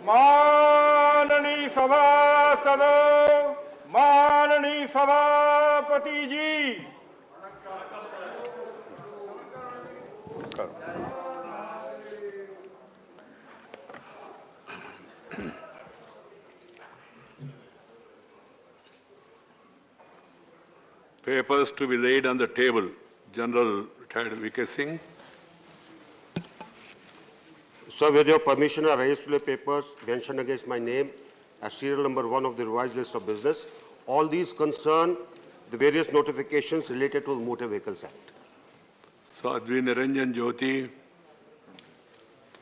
माननीय सभासदों, माननीय सभापति जी, papers to be laid on the table. General Retired V.K. Singh. So, with your permission, I raise to the papers mentioned against my name as serial number 1 of the revised list of business. All these concern the various notifications related to the Motor Vehicles Act. Sadhvi Niranjan Jyoti.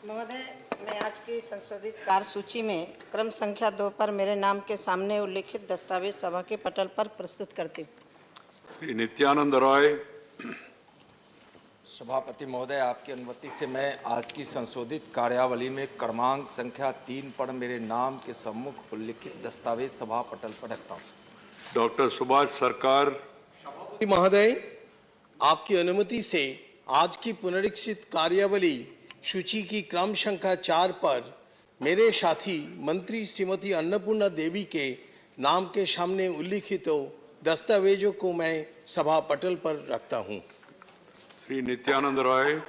महोदय, मैं आज की संशोधित कार्यसूची में क्रम संख्या 2 पर मेरे नाम के सामने उल्लिखित दस्तावेज सभा के पटल पर प्रस्तुत करती हूँ। श्री नित्यानंद रॉय। सभापति महोदय, आपकी अनुमति से मैं आज की संशोधित कार्यावली में क्रमांक संख्या 3 पर मेरे नाम के सम्मुख उल्लिखित दस्तावेज सभा पटल पर रखता हूँ। डॉक्टर सुभाष सरकार। सभापति महोदय, आपकी अनुमति से आज की पुनरीक्षित कार्यावली सूची की क्रम संख्या 4 पर मेरे साथी मंत्री श्रीमती अन्नपूर्णा देवी के नाम के सामने उल्लिखित दस्तावेजों को मैं सभा पटल पर रखता हूं। श्री नित्यानंद रॉय।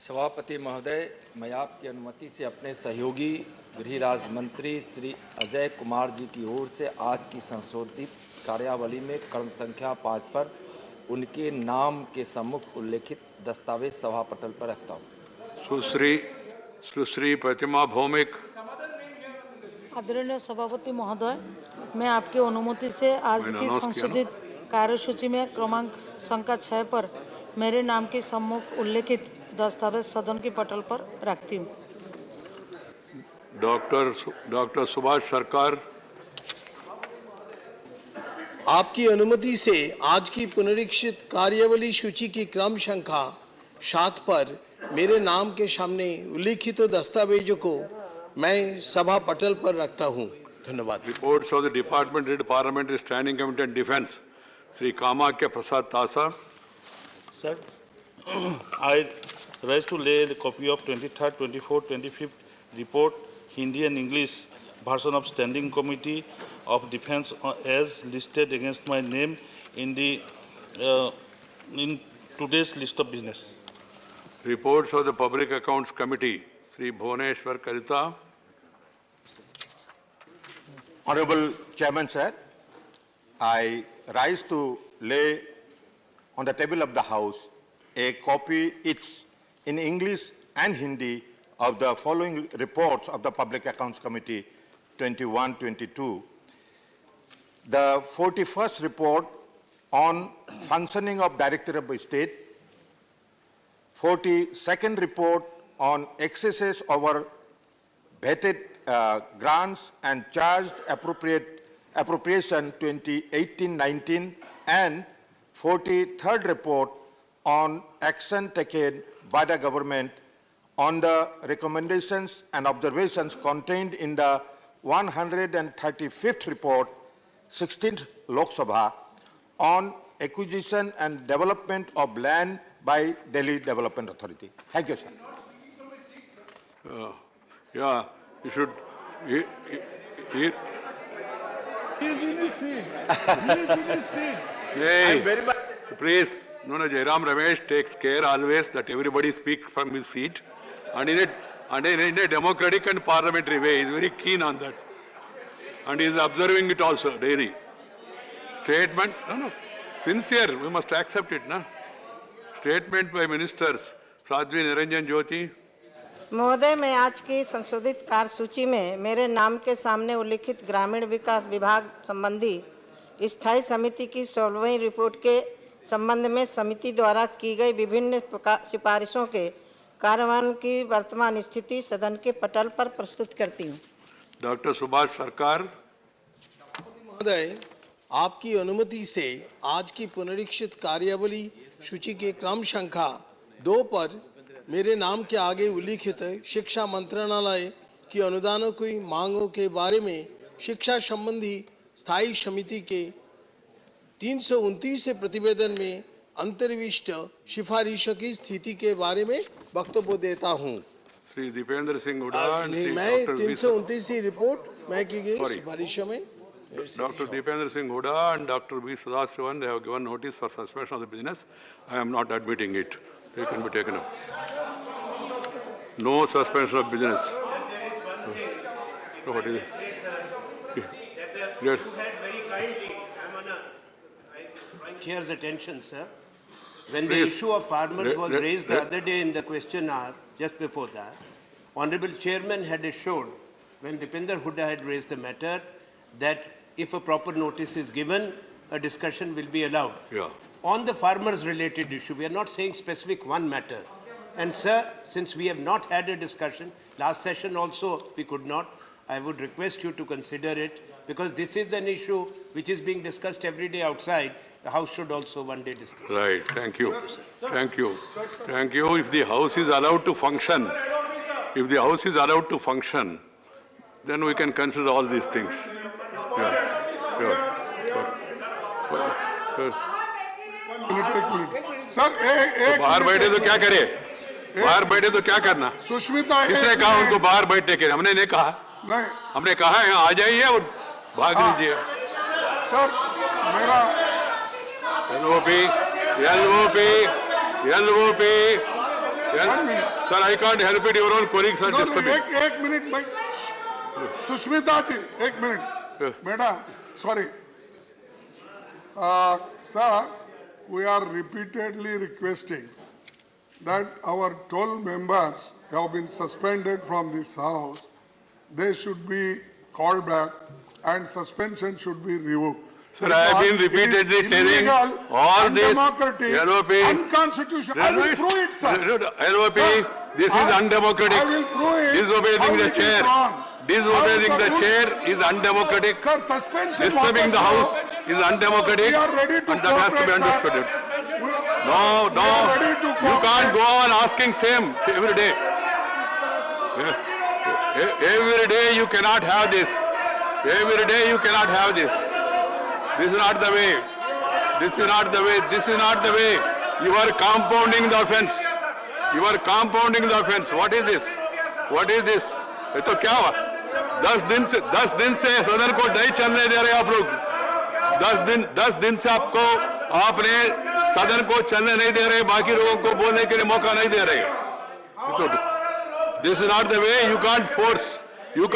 सभापति महोदय, मैं आपकी अनुमति से अपने सहयोगी गृह राज्य मंत्री श्री अजय कुमार जी की ओर से आज की संशोधित कार्यावली में क्रम संख्या 5 पर उनके नाम के सम्मुख उल्लिखित दस्तावेज सभा पटल पर रखता हूँ। सुश्री प्रतिमा भौमिक। आदरणीय सभापति महोदय, मैं आपकी अनुमति से आज की संशोधित कार्यसूची में क्रमांक संख्या 6 पर मेरे नाम के सम्मुख उल्लेखित दस्तावेज सदन के पटल पर रखती हूँ। डॉक्टर सुभाष सरकार। आपकी अनुमति से आज की पुनरीक्षित कार्यवली सूची की क्रम संख्या 7 पर मेरे नाम के सामने उल्लिखित दस्तावेजों को मैं सभा पटल पर रखता हूं। धन्यवाद। Reports of the department head parliamentary standing committee on defence Shri Kamakhya Prasad Tasa. Sir, I rise to lay the copy of 23rd, 24th, 25th report, Hindi and English version of Standing Committee of Defence as listed against my name in the in today's list of business. Reports of the Public Accounts Committee, Sri Bhuvaneshwar Kalita. Honorable Chairman, sir, I rise to lay on the table of the House a copy each in English and Hindi of the following reports of the Public Accounts Committee 21-22. The 41st report on functioning of Director of State, 42nd report on excesses over vetted grants and charged appropriation 2018-19, and 43rd report on action taken by the government on the recommendations and observations contained in the 135th report, 16th Lok Sabha, on acquisition and development of land by Delhi Development Authority. Thank you, sir. Yeah, you should. he is in the seat. He is in the seat. Hey, please. No, Jairam Ramesh takes care always that everybody speaks from his seat, and in a democratic and parliamentary way, he is very keen on that, and he is observing it also daily. Statement, no, sincere. We must accept it, na. Statement by ministers. Sadhvi Niranjan Jyoti. महोदय, मैं आज की संशोधित कार्यसूची में मेरे नाम के सामने उल्लिखित ग्रामीण विकास विभाग संबंधी स्थायी समिति की 16वीं रिपोर्ट के संबंध में समिति द्वारा की गई विभिन्न सिफारिशों के कार्यान्वयन की वर्तमान स्थिति सदन के पटल पर प्रस्तुत करती हूँ। डॉक्टर सुभाष सरकार। महोदय, आपकी अनुमति से आज की पुनरीक्षित कार्यावली सूची के क्रम संख्या 2 पर मेरे नाम के आगे उल्लिखित शिक्षा मंत्रालय की अनुदानों की मांगों के बारे में शिक्षा संबंधी स्थायी समिति के 329 प्रतिवेदन में अंतर्विष्ट सिफारिशों की स्थिति के बारे में वक्तव्य देता हूं। Shri Deependra Singh Hooda and नहीं, Shri मैं Dr. 329 रिपोर्ट मैं की गई Sorry. सिफारिशों में Dr. Deependra Singh Hooda and Dr. V. Sadasivan, they have given notice for suspension of the business. I am not admitting it. They can be taken up. No suspension of business. So what is it? Yes. Chair's attention, sir. When the Please. issue of farmers was Let- raised the let- other day in the question hour, just before that, Honorable Chairman had assured, when Deepinder Hooda had raised the matter, that if a proper notice is given, a discussion will be allowed. Yeah. On the farmers-related issue, we are not saying specific one matter. And sir, since we have not had a discussion, last session also we could not, I would request you to consider it, because this is an issue which is being discussed every day outside. The House should also one day discuss. Right, thank you. Thank you. Thank you. If the House is allowed to function, if the House is allowed to function, then we can consider all these things. Yeah. एक minute sir एक बाहर बैठे तो क्या करे? बाहर बैठे तो क्या करना? सुष्मिता किसने एक कहा मिनट। उनको बाहर बैठने के? हमने नहीं कहा। नहीं हमने कहा है आ जाइए और भाग लीजिए। सर मेरा LOP. Sir, I can't help it. Your own colleagues are disturbing. एक मिनट भाई सुष्मिता जी एक minute madam sorry sir we are repeatedly requesting that our 12 members have been suspended from this house. They should be called back and suspension should be revoked. Sir, I have been Because it is repeatedly telling illegal, all this. undemocratic, LOP. unconstitutional. I will prove it, sir. LOP, Sir, this is undemocratic. I will prove it. Disobeying how the it is chair. wrong. Disobeying How the the chair is undemocratic. Sir, suspension. Disturbing the house is undemocratic. We are ready to And that has to be cooperate, understood. sir. No, We are ready to you can't cooperate. go on asking same every day. Every day you cannot have this. Every day you cannot have this. This is not the way. This is not the way. This is not the way. You are compounding the offense. You are compounding the offense. What is this? What is this? ये तो क्या हुआ? 10 दिन से सदन को नहीं चलने दे रहे आप लोग। 10 दिन से आपने सदन को चलने नहीं दे रहे, बाकी लोगों को बोलने के लिए मौका नहीं दे रहे। This is not the way. You can't force.